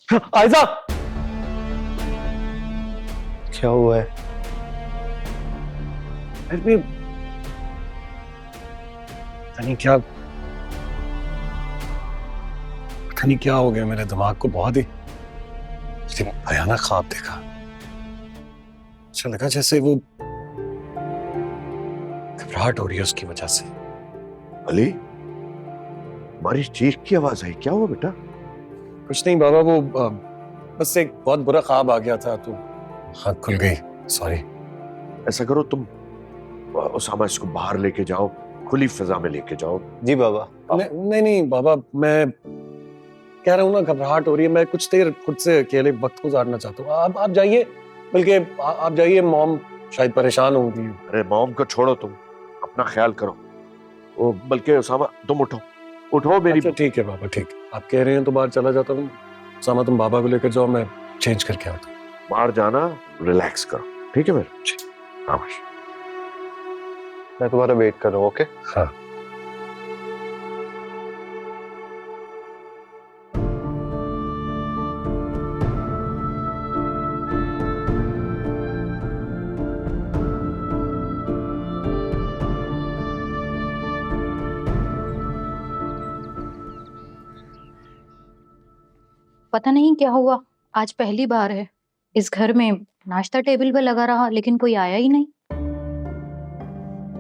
आयजा, क्या हुआ है? पता नहीं क्या हो गया, मेरे दिमाग को बहुत ही भयानक ख्वाब देखा। अच्छा लगा जैसे वो घबराहट हो रही है उसकी वजह से। अली, हमारी चीख की आवाज आई, क्या हुआ बेटा? कुछ नहीं बाबा, वो बस एक बहुत बुरा ख्वाब आ गया था तो आँख खुल गई। सॉरी। ऐसा करो तुम उसामा इसको बाहर लेके जाओ, खुली फिजा में लेके जाओ। जी बाबा। नहीं नहीं बाबा, मैं कह रहा हूँ ना घबराहट हो रही है, मैं कुछ देर खुद से अकेले वक्त गुजारना चाहता हूँ। आप जाइए, बल्कि आप जाइए, मॉम शायद परेशान होंगी। अरे मॉम को छोड़ो, तुम अपना ख्याल करो। वो बल्कि उसामा तुम उठो, उठो मेरी। अच्छा ठीक है बाबा, ठीक है, आप कह रहे हैं तो बाहर चला जाता हूँ। सामा तुम बाबा को लेकर जाओ, मैं चेंज करके आता हूँ। बाहर जाना, रिलैक्स करो, ठीक है मेरे? शाबाश। मैं तुम्हारा वेट कर रहा हूँ। ओके? हाँ। पता नहीं क्या हुआ, आज पहली बार है इस घर में नाश्ता टेबल पे लगा रहा लेकिन कोई आया ही नहीं।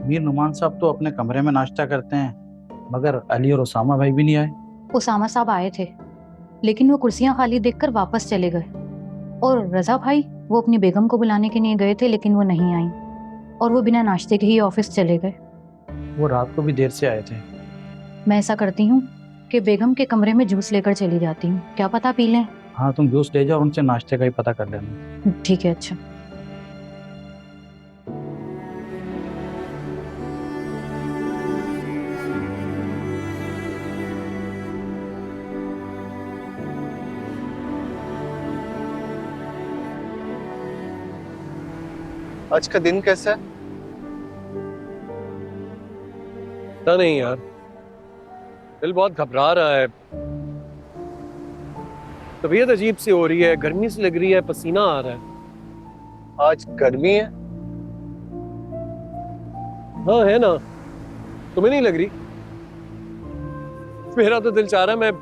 मीर नुमान साहब तो अपने कमरे में नाश्ता करते हैं, मगर अली और उसामा भाई भी नहीं आए। उसामा साहब आए थे लेकिन वो कुर्सियां खाली देखकर वापस चले गए, और रजा भाई वो अपनी बेगम को बुलाने के लिए गए थे लेकिन वो नहीं आई, और वो बिना नाश्ते के ही ऑफिस चले गए। वो रात को भी देर से आए थे। मैं ऐसा करती हूँ कि बेगम के कमरे में जूस लेकर चली जाती हूँ, क्या पता पी लें। हाँ, तुम जूस ले जाओ और उनसे नाश्ते का ही पता कर लेना। ठीक है। अच्छा आज का दिन कैसा है? पता नहीं यार, दिल बहुत घबरा रहा है, तबीयत अजीब सी हो रही है, गर्मी सी लग रही है, पसीना आ रहा है। आज गर्मी है? हाँ है ना, तुम्हें नहीं लग रही? मेरा तो दिल चाह रहा है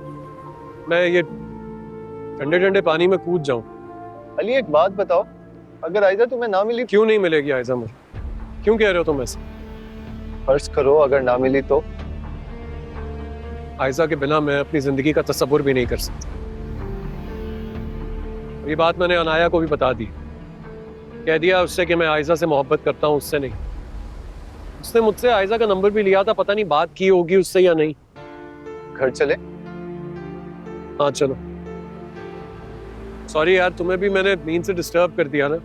मैं ये ठंडे ठंडे पानी में कूद जाऊं। अली एक बात बताओ, अगर आयजा तुम्हें ना मिली? क्यों नहीं मिलेगी आयजा मुझे? क्यों कह रहे हो तुम ऐसे? फर्ज करो अगर ना मिली तो? आयजा के बिना मैं अपनी जिंदगी का तसव्वुर भी नहीं कर सकता। ये बात मैंने अनाया को भी बता दी, कह दिया उससे कि मैं आयजा से मोहब्बत करता हूँ, उससे नहीं। उसने मुझसे आयजा का नंबर भी लिया था, पता नहीं बात की होगी उससे या नहीं। घर चले? हाँ चलो। सॉरी यार, तुम्हें भी मैंने नींद से डिस्टर्ब कर दिया ना।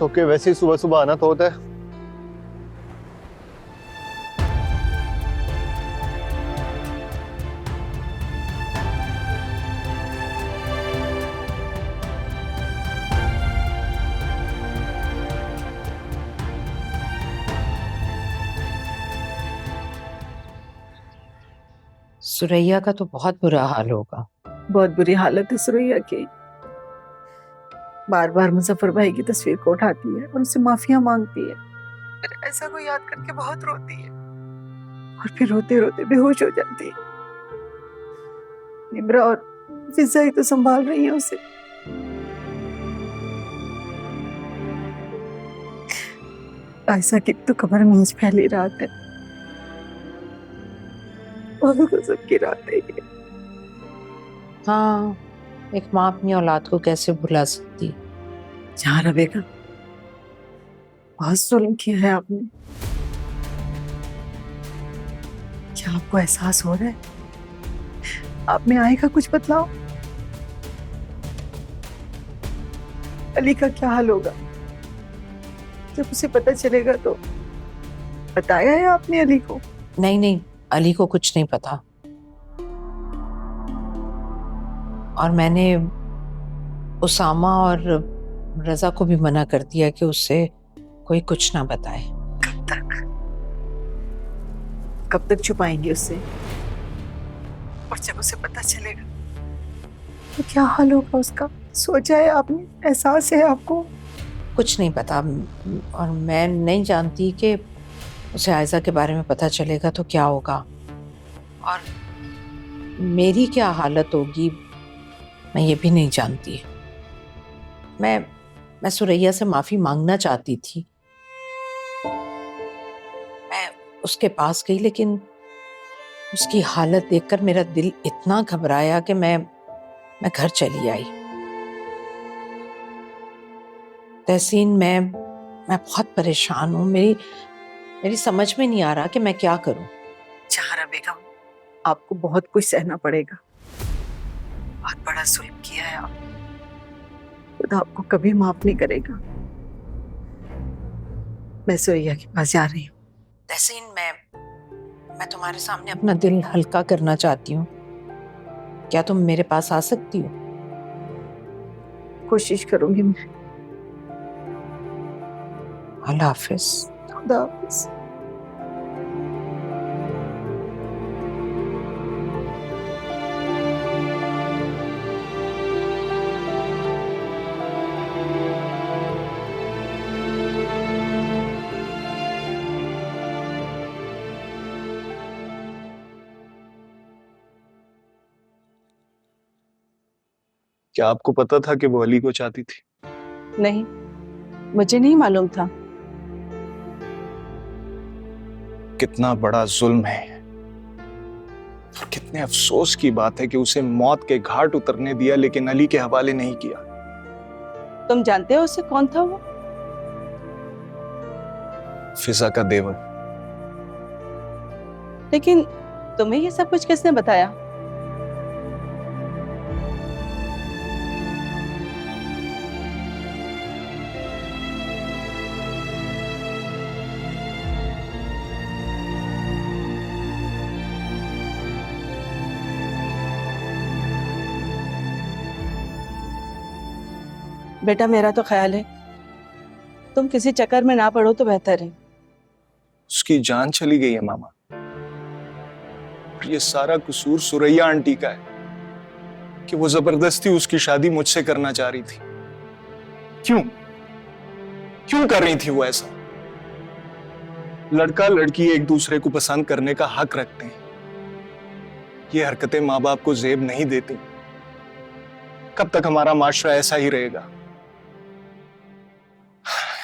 ओके, वैसे ही सुबह सुबह आना तो होता है। सुरैया का तो बहुत बुरा हाल होगा। बहुत बुरी हालत है सुरैया की। बार बार मुजफ्फर भाई की तस्वीर को उठाती है और उससे माफिया मांगती है, फिर ऐसा को याद करके बहुत रोती है और फिर रोते रोते बेहोश हो जाती है। निम्रा और फिजा ही तो संभाल रही है उसे। ऐसा की तो कमर में आज पहली रात है, बहुत गजब की रात है ये। हाँ, एक माँ अपनी औलाद को कैसे भुला सकती है। जहाँ रवेगा, बहुत जुल्म किया है आपने। क्या आपको एहसास हो रहा है? आप में आएगा कुछ बदलाव? अली का क्या हाल होगा जब उसे पता चलेगा? तो बताया है आपने अली को? नहीं नहीं, अली को कुछ नहीं पता, और मैंने उसामा और रजा को भी मना कर दिया कि उससे कोई कुछ ना बताए। कब तक? कब तक छुपाएंगे उससे? और जब उसे पता चलेगा तो क्या हाल होगा उसका? सोचा है आपने? एहसास है आपको? कुछ नहीं पता, और मैं नहीं जानती कि उसे आयजा के बारे में पता चलेगा तो क्या होगा, और मेरी क्या हालत होगी मैं ये भी नहीं जानती। मैं सुरैया से माफी मांगना चाहती थी। मैं उसके पास गई, लेकिन उसकी हालत देखकर मेरा दिल इतना घबराया कि मैं घर चली आई। तहसीन, मैं बहुत परेशान हूँ। मेरी समझ में नहीं आ रहा कि मैं क्या करूं। जहारा बेगम, आपको बहुत कुछ सहना पड़ेगा। बहुत बड़ा जुल्म किया है आपने। खुदा आपको कभी माफ नहीं करेगा। मैं सुरैया के पास जा रही हूँ। तहसीन, मैं तुम्हारे सामने अपना दिल हल्का करना चाहती हूँ। क्या तुम मेरे पास आ सकती हो? कोशिश करूंगी मैं। अल्लाह हाफिज। खुदा हाफिज। क्या आपको पता था कि वो अली को चाहती थी? नहीं, मुझे नहीं मालूम था। कितना बड़ा जुल्म है, और कितने अफसोस की बात है कि उसे मौत के घाट उतरने दिया लेकिन अली के हवाले नहीं किया। तुम जानते हो उससे कौन था वो? फिजा का देवर। लेकिन तुम्हें ये सब कुछ किसने बताया? बेटा, मेरा तो ख्याल है तुम किसी चक्कर में ना पड़ो तो बेहतर है। उसकी जान चली गई है मामा। ये सारा कसूर सुरैया आंटी का है कि वो जबरदस्ती उसकी शादी मुझसे करना चाह रही थी। क्यों कर रही थी वो ऐसा? लड़का लड़की एक दूसरे को पसंद करने का हक रखते हैं। ये हरकतें माँ बाप को जेब नहीं देती। कब तक हमारा माशरा ऐसा ही रहेगा?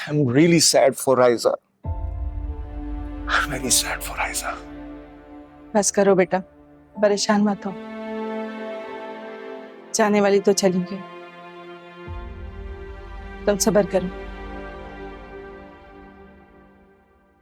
I'm really sad for Aiza. I'm very sad for Aiza. बस करो बेटा, परेशान मत हो। जाने वाली तो चली गई, तुम सब्र करो।